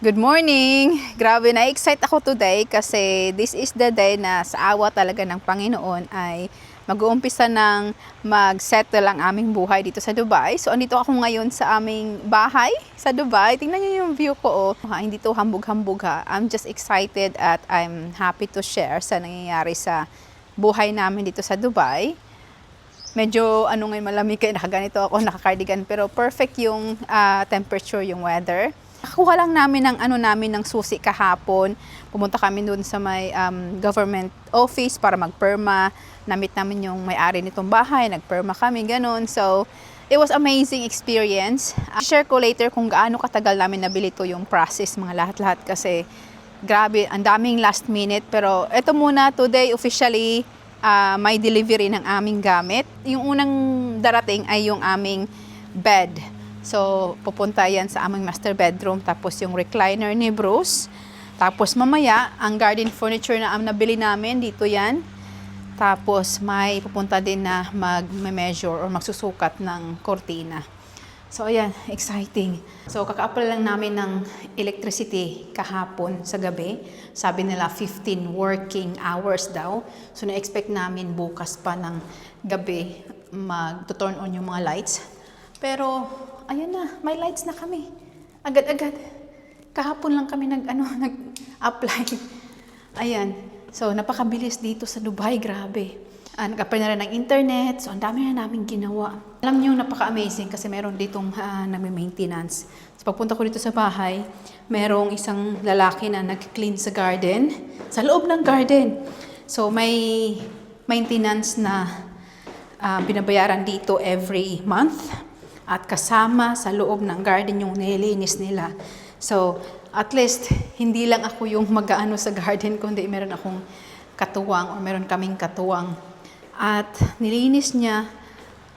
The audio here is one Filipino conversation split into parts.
Good morning! Grabe, na-excite ako today kasi this is the day na sa awa talaga ng Panginoon ay mag-uumpisa ng mag-settle ang aming buhay dito sa Dubai. So, andito ako ngayon sa aming bahay sa Dubai. Tingnan niyo yung view ko. Hindi to hambog-hambog ha. I'm just excited at I'm happy to share sa nangyayari sa buhay namin dito sa Dubai. Medyo ngayon malamig kaya nakaganito ako, naka-cardigan, pero perfect yung temperature, yung weather. Nakuha lang namin ng susi kahapon. Pumunta kami doon sa may government office para magperma. Namit namin yung may-ari nitong bahay, nagperma kami, ganun. So, it was amazing experience. Share ko later kung gaano katagal namin nabili to yung process, mga lahat-lahat kasi grabe, ang daming last minute. Pero eto muna, today officially may delivery ng aming gamit. Yung unang darating ay yung aming bed. So, pupunta yan sa aming master bedroom. Tapos yung recliner ni Bruce. Tapos mamaya, ang garden furniture na nabili namin, dito yan. Tapos may pupunta din na mag-measure or magsusukat ng kortina. So, ayan, exciting. So, kaka-apply lang namin ng electricity kahapon sa gabi. Sabi nila 15 working hours daw. So, na-expect namin bukas pa ng gabi mag-turn on yung mga lights. Pero, ayan na, may lights na kami. Agad-agad. Kahapon lang kami nag-apply. Ayan. So, napakabilis dito sa Dubai. Grabe. Nag-apply na rin ng internet. So, ang dami na namin ginawa. Alam niyo, napaka-amazing kasi meron ditong nagme-maintenance. So, pagpunta ko dito sa bahay, merong isang lalaki na nag-clean sa garden. Sa loob ng garden. So, may maintenance na binabayaran dito every month. At kasama sa loob ng garden yung nililinis nila. So, at least, hindi lang ako yung mag-aano sa garden, kundi meron akong katuwang o meron kaming katuwang. At nilinis niya,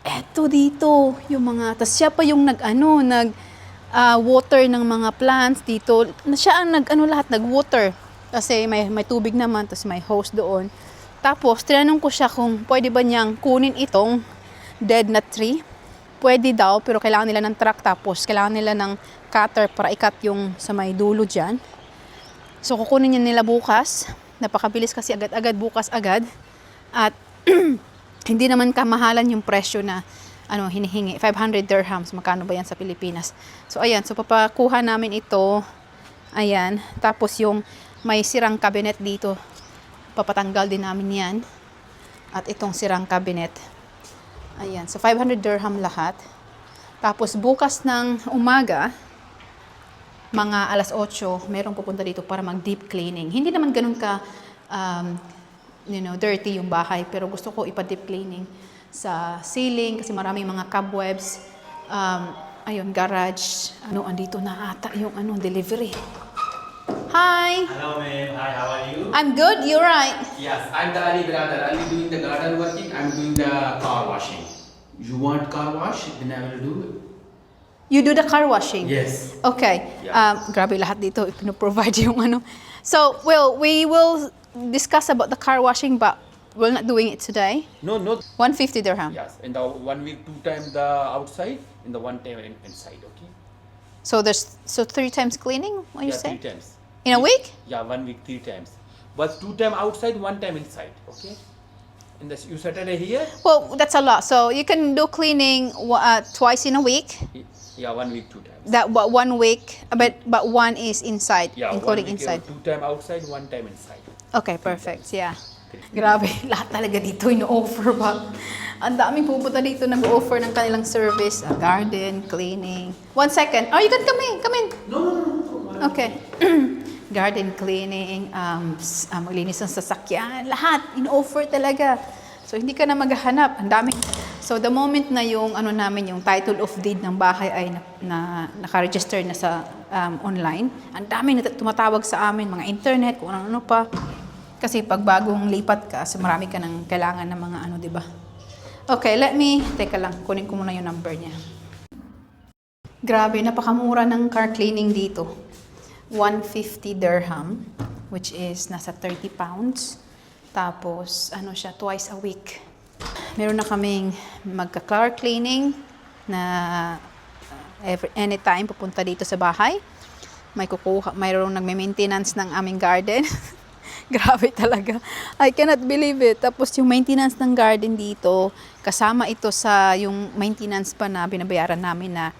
eto dito, yung mga, tas siya pa yung water ng mga plants dito. Siya ang nag-water. Kasi may tubig naman, tas may hose doon. Tapos, tinanong ko siya kung pwede ba niyang kunin itong dead na tree. Pwede daw, pero kailangan nila ng truck, tapos kailangan nila ng cutter para ikat yung sa may dulo dyan. So, kukunin niya nila bukas. Napakabilis kasi agad-agad, bukas agad. At hindi naman kamahalan yung presyo na hinihingi. 500 dirhams, magkano ba yan sa Pilipinas? So, ayan. So, papakuha namin ito. Ayan. Tapos yung may sirang cabinet dito. Papatanggal din namin yan. At itong sirang cabinet. Ayan, so 500 dirham lahat. Tapos bukas ng umaga, mga alas 8, merong pupunta dito para mag-deep cleaning. Hindi naman ganun ka, dirty yung bahay, pero gusto ko ipa-deep cleaning sa ceiling kasi maraming mga cobwebs. Ayun, garage. Andito na ata yung delivery. Hi! Hello ma'am, hi, how are you? I'm good, you're right. Yes, I'm the Ali brother. Ali doing the garden working, I'm doing the car washing. You want car wash? Then I will do it. You do the car washing? Yes. Okay. Yeah. Grabe lahat dito, pino-provide yung So, we will discuss about the car washing, but we're not doing it today. No, no. 150 dirham. Yes, in the 1 week, 2 times the outside, in the 1 time inside, okay? So 3 times cleaning, what you Yeah, say? 3 times. In a week? Yeah, 1 week, 3 times. But 2 time outside, 1 time inside, okay? In the you Saturday here? Well, that's a lot. So you can do cleaning twice in a week. Yeah, 1 week, 2 times. That 1 week, but one is inside, Yeah, including 1 week, inside. 2 time outside, 1 time inside. Okay, perfect. Yeah. Grabe, lahat talaga dito ino-offer ba? Ang daming pupunta dito nag-offer ng kanilang service, garden, cleaning. 1 second. Oh, you can come in. Come in. No. Okay. Garden cleaning, maglinis ng sasakyan, lahat in-offer talaga. So hindi ka na maghahanap, ang daming. So the moment na yung namin, yung title of deed ng bahay ay naka-register na sa online, ang daming tumatawag sa amin, mga internet, kung ano pa. Kasi pag bagong lipat ka, so marami ka nang kailangan ng mga di ba? Okay, teka lang, kunin ko muna yung number niya. Grabe, napakamura ng car cleaning dito. 150 dirham, which is nasa 30 pounds. Tapos, siya, twice a week. Meron na kaming magka-car cleaning na anytime pupunta dito sa bahay. mayroong nagme-maintenance ng aming garden. Grabe talaga. I cannot believe it. Tapos yung maintenance ng garden dito, kasama ito sa yung maintenance pa na binabayaran namin na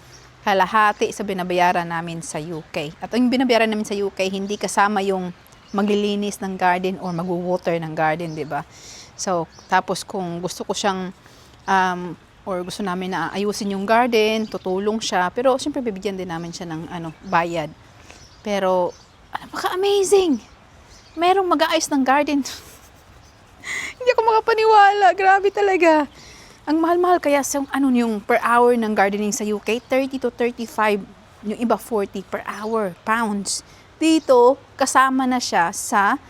kalahati sa binabayaran namin sa UK. At yung binabayaran namin sa UK, hindi kasama yung maglilinis ng garden or magwo-water ng garden, di ba? So, tapos kung gusto ko siyang or gusto namin na ayusin yung garden, tutulong siya. Pero siyempre bibigyan din namin siya ng bayad. Pero napaka-amazing! Merong mag-aayos ng garden. Hindi ako makapaniwala. Grabe talaga. Ang mahal-mahal kaya yung per hour ng gardening sa UK, 30 to 35, yung iba 40 per hour, pounds. Dito, kasama na siya sa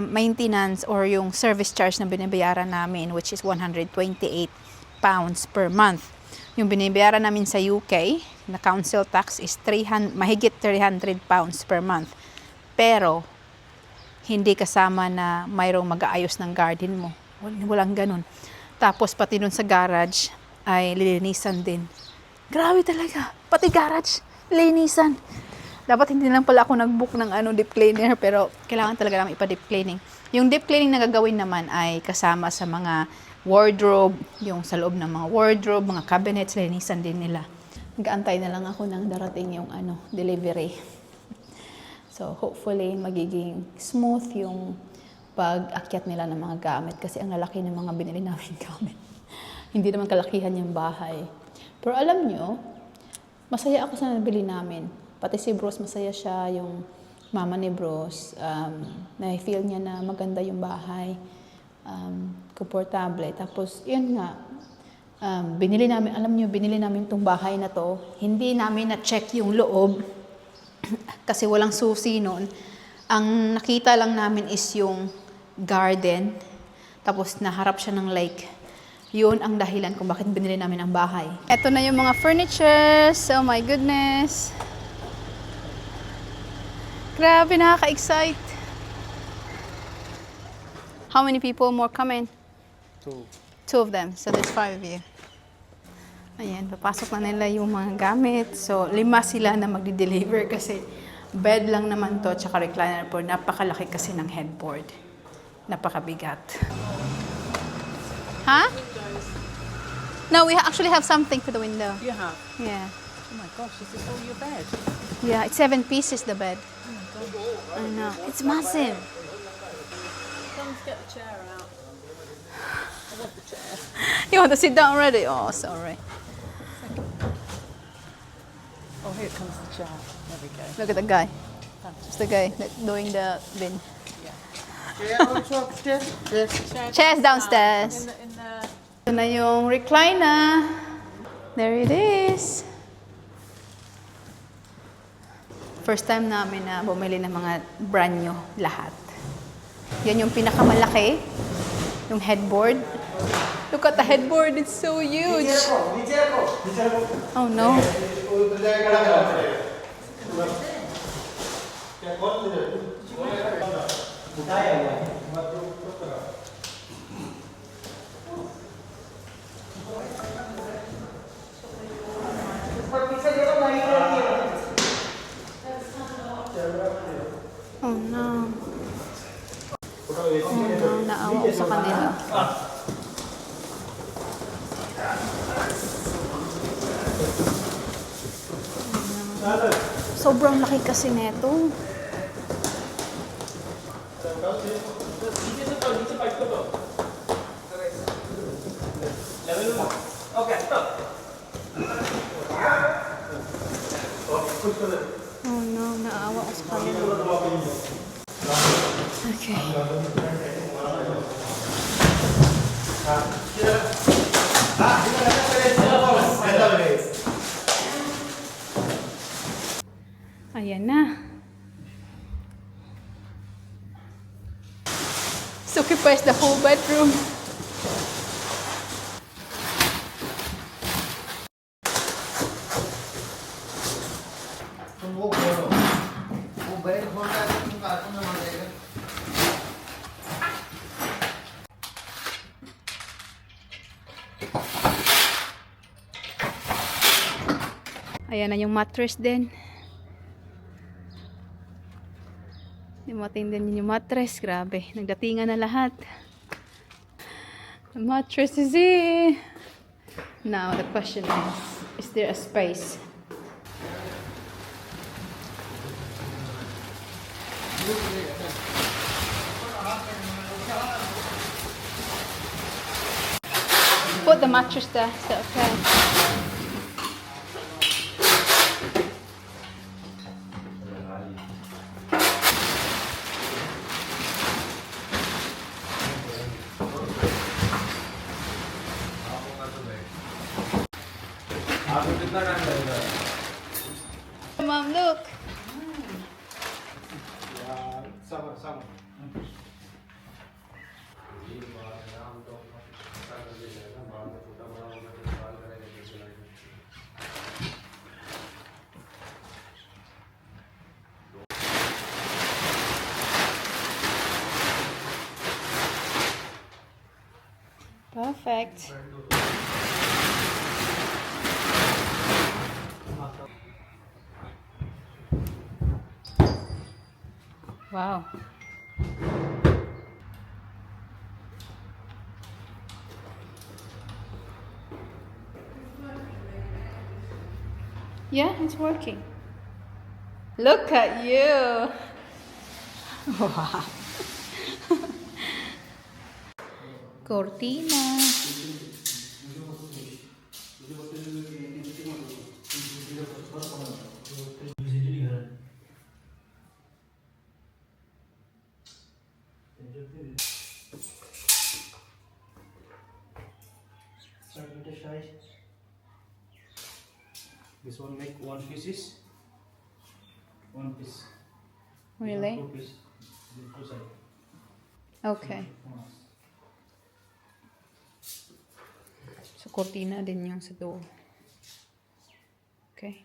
maintenance or yung service charge na binabayaran namin, which is 128 pounds per month. Yung binabayaran namin sa UK, na council tax is mahigit 300 pounds per month. Pero, hindi kasama na mayroong mag-aayos ng garden mo. Walang ganun. Tapos pati dun sa garage ay lilinisan din. Grabe talaga. Pati garage, linisan. Dapat hindi lang pala ako nag-book ng deep cleaner, pero kailangan talaga namin ipa-deep cleaning. Yung deep cleaning na gagawin naman ay kasama sa mga wardrobe, yung sa loob ng mga wardrobe, mga cabinets, linisan din nila. Nag-aantay na lang ako ng darating yung delivery. So, hopefully, magiging smooth yung pag-akyat nila ng mga gamit kasi ang lalaki ng mga binili namin gamit. Hindi naman kalakihan yung bahay. Pero alam nyo, masaya ako sa nabili namin. Pati si Bros, masaya siya, yung mama ni Bros. Na-feel niya na maganda yung bahay. Komportable. Tapos, yun nga, binili namin, alam nyo, binili namin itong bahay na to. Hindi namin na-check yung loob. Kasi walang susi noon. Ang nakita lang namin is yung garden. Tapos naharap siya ng lake. Yun ang dahilan kung bakit binili namin ang bahay. Ito na yung mga furnitures. Oh my goodness. Grabe, nakaka-excite. How many people more coming? 2 of them. So there's 5 of you. Ayan, papasok na nila yung mga gamit. So, 5 sila na magdi-deliver kasi bed lang naman to, tsaka recliner board. Napakalaki kasi ng headboard. Napakabigat. Huh? No, we actually have something for the window. You have? Yeah. Oh my gosh, this is all your bed. Yeah, it's 7 pieces, the bed. Oh my gosh. I know. It's massive. Come get the chair out. I want the chair. You want to sit down already? Oh, sorry. Oh, here comes the chair. There we go. Look at the guy. It's the guy doing the bin. Chairs downstairs. In the Ito na yung recliner. There it is. First time namin na bumili ng mga brand new lahat. Yan yung pinakamalaki. Yung headboard. Look at the headboard. It's so huge. Oh no. Oh no. Oh no, naawa ko sa kanila. Sobrang laki kasi neto. Oh no, naawa ko sa kanila. Okay. Ayan na. This occupies the whole bedroom. Ayan na yung mattress din. Hindi mo atindan yung mattress. Grabe. Nagdatingan na lahat. The mattress is in. Now, the question is there a space? Put the mattress there. Is that okay? Mom, look. Perfect. Wow. Yeah, it's working. Look at you. Wow. Cortina. This one make one pieces. One piece. Really? Two piece. Two side. Okay. So, cortina din yung sa door. Okay.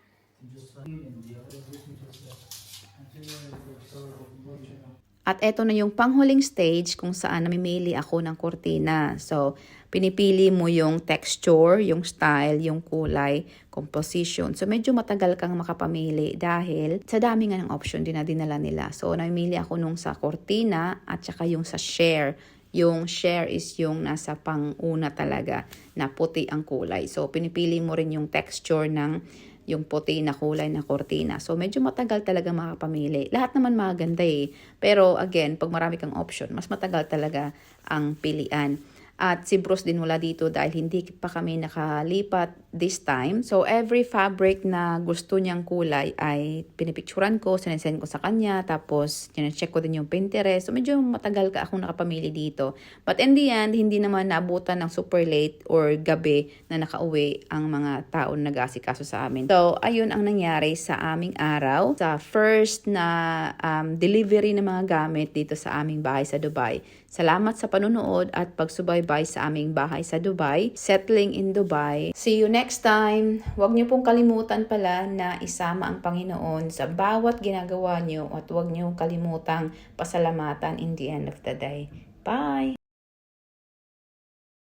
At eto na yung panghuling stage kung saan namimili ako ng kortina. So, pinipili mo yung texture, yung style, yung kulay, composition. So, medyo matagal kang makapamili dahil sa dami nga ng option din na dinala nila. So, namimili ako nung sa kortina at saka yung sa share. Yung share is yung nasa pang-una talaga na puti ang kulay. So, pinipili mo rin yung texture ng yung puti na kulay na kortina. So, medyo matagal talaga makapamili. Lahat naman maganda eh. Pero, again, pag marami kang option, mas matagal talaga ang pilian. At si Bruce din wala dito dahil hindi pa kami nakalipat this time. So, every fabric na gusto niyang kulay ay pinipicturan ko, sinesend ko sa kanya, tapos check ko din yung Pinterest. So, medyo matagal ka akong nakapamili dito. But in the end, hindi naman naabutan ng super late or gabi na nakauwi ang mga tao na nag-aasikaso sa amin. So, ayun ang nangyari sa aming araw. Sa first na delivery ng mga gamit dito sa aming bahay sa Dubai. Salamat sa panunood at pagsubaybay sa aming bahay sa Dubai. Settling in Dubai. See you next time. Huwag niyo pong kalimutan pala na isama ang Panginoon sa bawat ginagawa niyo at huwag niyo kalimutang pasalamatan in the end of the day. Bye!